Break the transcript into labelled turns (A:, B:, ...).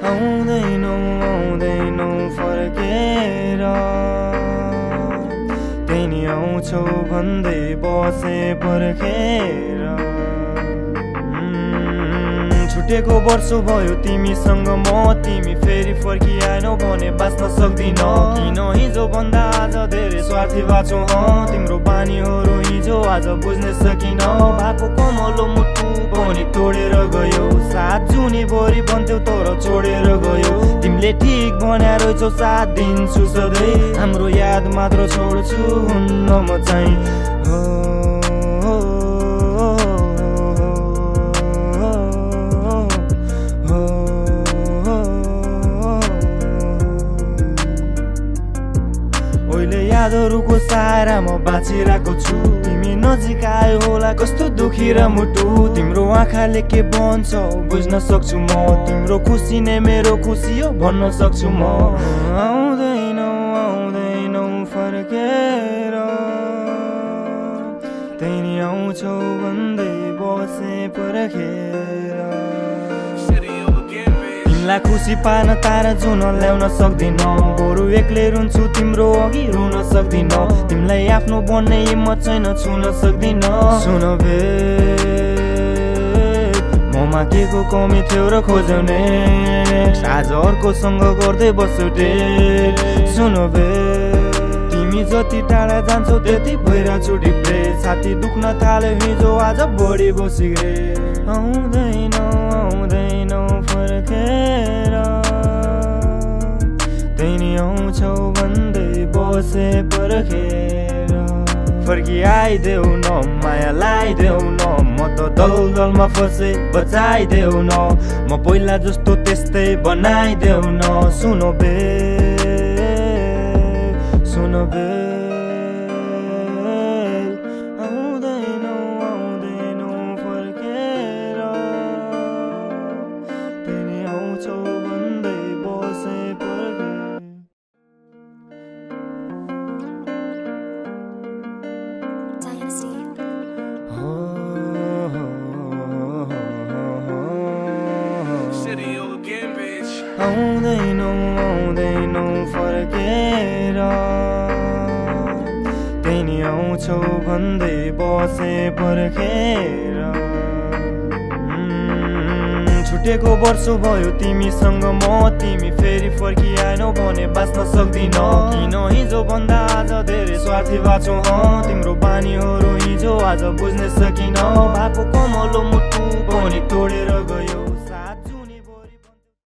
A: आउँदैनौ फर्केर त्यही नि आउँछौ भन्दै बसे पर्खेर छुटेको वर्षौ भयो तिमीसँग म तिमी फेरि फर्किआएनौ भने बाँच्न सक्दिन किन हिजो भन्दा आज धेरै स्वार्थी बाँचौ तिम्रो बानीहरू हिजो आज बुझ्न सकिन भएको कमलो मुटु पनि तोडेर गयो 7 जुनीभरि भन्थ्यौ तर छोडेर गयो तिमीले ठिक भन्या रहेछौ 7 दिन्छु सधैँ हाम्रो याद मात्र छोड्छु हुन्न म चाहिँ यादहरूको सहारा म बाँचिरहेको छु तिमी नजिक आयो होला कस्तो दुखी र मुटु तिम्रो आँखाले के भन्छ बुझ्न सक्छु म तिम्रो खुसी नै मेरो खुसी हो भन्न सक्छु म आउँदैनौ फर्केर त्यही नि आउँछौ भन्दै बसे पर्खेर तिमीलाई खुसी पार्न तारा जुन ल्याउन सक्दिन बरु एक्लै रुन्छु तिम्रो अघि रुन सक्दिन तिमीलाई आफ्नो बन्ने हिम्मत छैन छुन सक्दिन सुन बे ममा के को कमी थियो र खोज्ने आज अर्कोसँग गर्दै बस्छु डेट सुन बे तिमी जति टाढा जान्छौ त्यति भइरा छुटी प्रे छाती दुख्न थाल्यो हिजो आज बढी बसिग्रे आउँदैनौ फर्केर त्यही नि आउँछौ भन्दै बसे पर्खेर फर्किआइदेऊ न माया लाइदेऊ न म त दलदलमा फसे बचाइदेऊ न म पहिला जस्तो त्यस्तै बनाइदेऊ न सुन बे आउँदैनौ फर्केर त्यही आउँछौ भन्दै बसे पर्खेर आउँदैनौ फर्केर त्यही नि आउँछौ भन्दै बसे पर्खेर छुटेको वर्षौ भयो तिमीसँग म तिमी फेरि फर्किआएनौ भने बाँच्न सक्दिन किन हिजो भन्दा आज धेरै स्वार्थी बाँचौ तिम्रो बानीहरू हिजो आज बुझ्न सकिन भएको कमलो मुटु पनि तोडेर गयो